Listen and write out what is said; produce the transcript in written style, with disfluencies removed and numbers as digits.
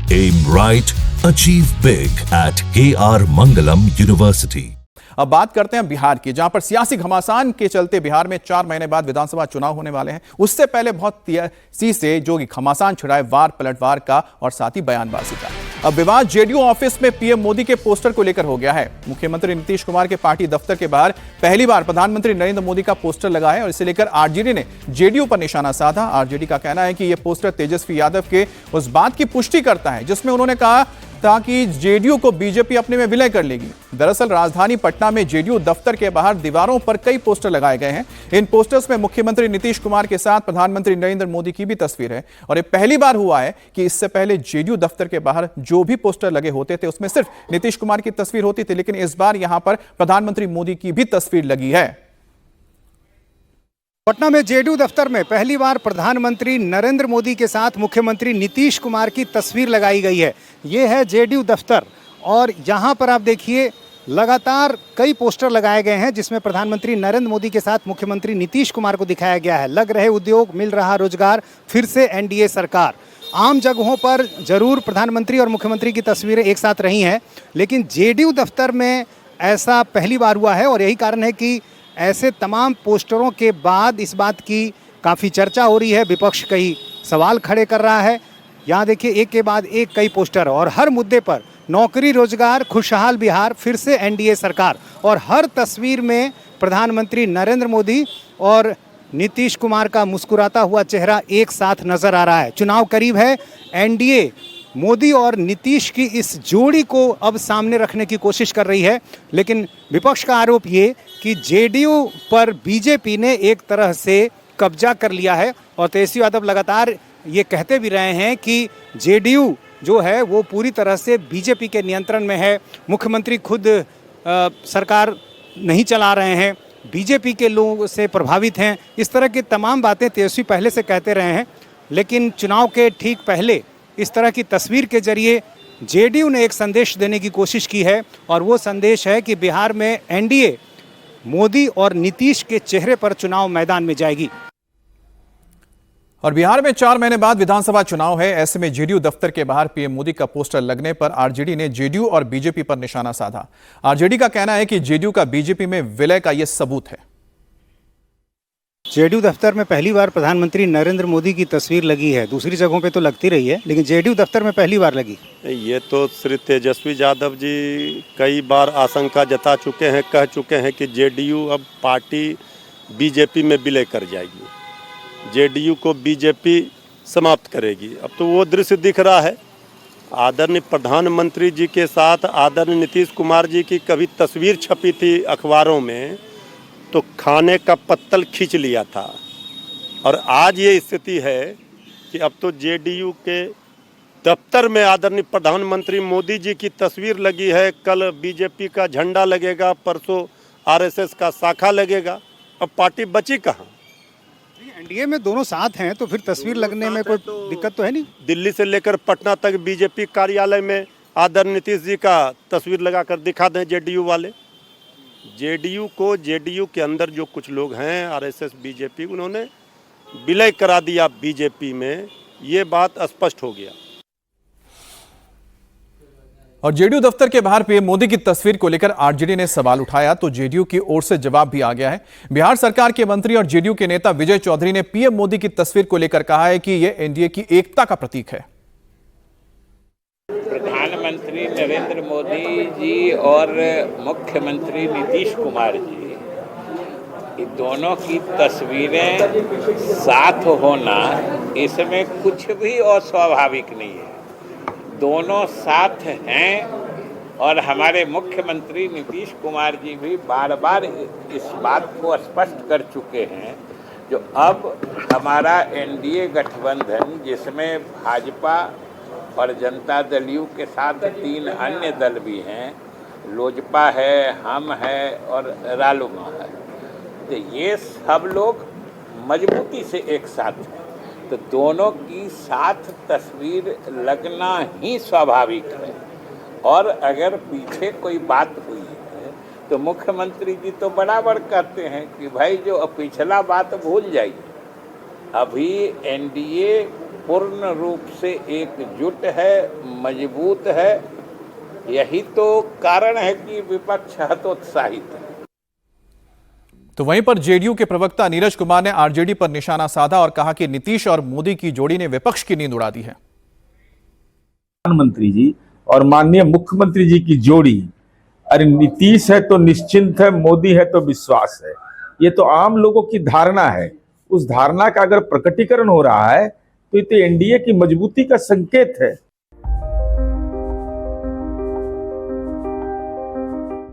Aim right, achieve big at KR Mangalam University. अब बात करते हैं बिहार की, जहां पर सियासी घमासान के चलते बिहार में 4 महीने बाद विधानसभा चुनाव होने वाले हैं। उससे पहले बहुत तेजी से जो घमासान छिड़ा है वार पलटवार का और साथ ही बयानबाजी का। अब विवाद जेडीयू ऑफिस में पीएम मोदी के पोस्टर को लेकर हो गया है। मुख्यमंत्री नीतीश कुमार के पार्टी दफ्तर के बाहर पहली बार प्रधानमंत्री नरेंद्र मोदी का पोस्टर लगा है और इसे लेकर आरजेडी ने जेडीयू पर निशाना साधा। आरजेडी का कहना है कि यह पोस्टर तेजस्वी यादव के उस बात की पुष्टि करता है जिसमें उन्होंने कहा ताकि जेडीयू को बीजेपी अपने में विलय कर लेगी। दरअसल राजधानी पटना में जेडीयू दफ्तर के बाहर दीवारों पर कई पोस्टर लगाए गए हैं। इन पोस्टर्स में मुख्यमंत्री नीतीश कुमार के साथ प्रधानमंत्री नरेंद्र मोदी की भी तस्वीर है और ये पहली बार हुआ है कि इससे पहले जेडीयू दफ्तर के बाहर जो भी पोस्टर लगे होते थे उसमें सिर्फ नीतीश कुमार की तस्वीर होती थी, लेकिन इस बार यहां पर प्रधानमंत्री मोदी की भी तस्वीर लगी है। पटना में जेडीयू दफ्तर में पहली बार प्रधानमंत्री नरेंद्र मोदी के साथ मुख्यमंत्री नीतीश कुमार की तस्वीर लगाई गई है। ये है जेडीयू दफ्तर और यहाँ पर आप देखिए लगातार कई पोस्टर लगाए गए हैं जिसमें प्रधानमंत्री नरेंद्र मोदी के साथ मुख्यमंत्री नीतीश कुमार को दिखाया गया है। लग रहे उद्योग, मिल रहा रोजगार, फिर से एनडीए सरकार। आम जगहों पर जरूर प्रधानमंत्री और मुख्यमंत्री की तस्वीरें एक साथ रही हैं, लेकिन जेडीयू दफ्तर में ऐसा पहली बार हुआ है और यही कारण है कि ऐसे तमाम पोस्टरों के बाद इस बात की काफ़ी चर्चा हो रही है। विपक्ष कई सवाल खड़े कर रहा है। यहाँ देखिए एक के बाद एक कई पोस्टर और हर मुद्दे पर नौकरी, रोजगार, खुशहाल बिहार, फिर से एनडीए सरकार और हर तस्वीर में प्रधानमंत्री नरेंद्र मोदी और नीतीश कुमार का मुस्कुराता हुआ चेहरा एक साथ नजर आ रहा है। चुनाव करीब है, एनडीए मोदी और नीतीश की इस जोड़ी को अब सामने रखने की कोशिश कर रही है, लेकिन विपक्ष का आरोप ये कि जेडीयू पर बीजेपी ने एक तरह से कब्जा कर लिया है और तेजस्वी यादव लगातार ये कहते भी रहे हैं कि जेडीयू जो है वो पूरी तरह से बीजेपी के नियंत्रण में है। मुख्यमंत्री खुद सरकार नहीं चला रहे हैं, बीजेपी के लोगों से प्रभावित हैं। इस तरह की तमाम बातें तेजस्वी पहले से कहते रहे हैं, लेकिन चुनाव के ठीक पहले इस तरह की तस्वीर के जरिए जेडीयू ने एक संदेश देने की कोशिश की है और वो संदेश है कि बिहार में एनडीए मोदी और नीतीश के चेहरे पर चुनाव मैदान में जाएगी। और बिहार में 4 महीने बाद विधानसभा चुनाव है। ऐसे में जेडीयू दफ्तर के बाहर पीएम मोदी का पोस्टर लगने पर आरजेडी ने जेडीयू और बीजेपी पर निशाना साधा। आरजेडी का कहना है कि जेडीयू का बीजेपी में विलय का यह सबूत है। जेडीयू दफ्तर में पहली बार प्रधानमंत्री नरेंद्र मोदी की तस्वीर लगी है। दूसरी जगहों पे तो लगती रही है, लेकिन जेडीयू दफ्तर में पहली बार लगी। ये तो श्री तेजस्वी यादव जी कई बार आशंका जता चुके हैं, कह चुके हैं कि जेडीयू अब पार्टी बीजेपी में विलय कर जाएगी, जेडीयू को बीजेपी समाप्त करेगी। अब तो वो दृश्य दिख रहा है। आदरणीय प्रधानमंत्री जी के साथ आदरणीय नीतीश कुमार जी की कभी तस्वीर छपी थी अखबारों में तो खाने का पत्तल खींच लिया था, और आज ये स्थिति है कि अब तो जेडीयू के दफ्तर में आदरणीय प्रधानमंत्री मोदी जी की तस्वीर लगी है। कल बीजेपी का झंडा लगेगा, परसों आरएसएस का शाखा लगेगा। अब पार्टी बची कहाँ? एनडीए में दोनों साथ हैं तो फिर तस्वीर लगने में कोई दिक्कत तो है नहीं। दिल्ली से लेकर पटना तक बीजेपी कार्यालय में आदरणीय नीतीश जी का तस्वीर लगाकर दिखा दें जेडीयू वाले। जेडीयू को, जेडीयू के अंदर जो कुछ लोग हैं आरएसएस बीजेपी, उन्होंने विलय करा दिया बीजेपी में, ये बात स्पष्ट हो गया। और जेडीयू दफ्तर के बाहर पीएम मोदी की तस्वीर को लेकर आरजेडी ने सवाल उठाया तो जेडीयू की ओर से जवाब भी आ गया है। बिहार सरकार के मंत्री और जेडीयू के नेता विजय चौधरी ने पीएम मोदी की तस्वीर को लेकर कहा है कि यह एनडीए की एकता का प्रतीक है। प्रधानमंत्री नरेंद्र मोदी जी और मुख्यमंत्री नीतीश कुमार जी, ये दोनों की तस्वीरें साथ होना, इसमें कुछ भी अस्वाभाविक नहीं है। दोनों साथ हैं और हमारे मुख्यमंत्री नीतीश कुमार जी भी बार बार इस बात को स्पष्ट कर चुके हैं। जो अब हमारा एनडीए गठबंधन, जिसमें भाजपा और जनता दल यू के साथ 3 अन्य दल भी हैं, लोजपा है, हम है और रालोमा है, तो ये सब लोग मजबूती से एक साथ हैं। तो दोनों की साथ तस्वीर लगना ही स्वाभाविक है। और अगर पीछे कोई बात हुई है तो मुख्यमंत्री जी तो बराबर कहते हैं कि भाई जो पिछला बात भूल जाइए, अभी एनडीए पूर्ण रूप से एकजुट है, मजबूत है। यही तो कारण है कि विपक्ष हतोत्साहित है। तो वहीं पर जेडीयू के प्रवक्ता नीरज कुमार ने आरजेडी पर निशाना साधा और कहा कि नीतीश और मोदी की जोड़ी ने विपक्ष की नींद उड़ा दी है। प्रधानमंत्री जी और माननीय मुख्यमंत्री जी की जोड़ी, अरे नीतीश है तो निश्चिंत है, मोदी है तो विश्वास है, ये तो आम लोगों की धारणा है। उस धारणा का अगर प्रकटीकरण हो रहा है तो ये तो एनडीए की मजबूती का संकेत है।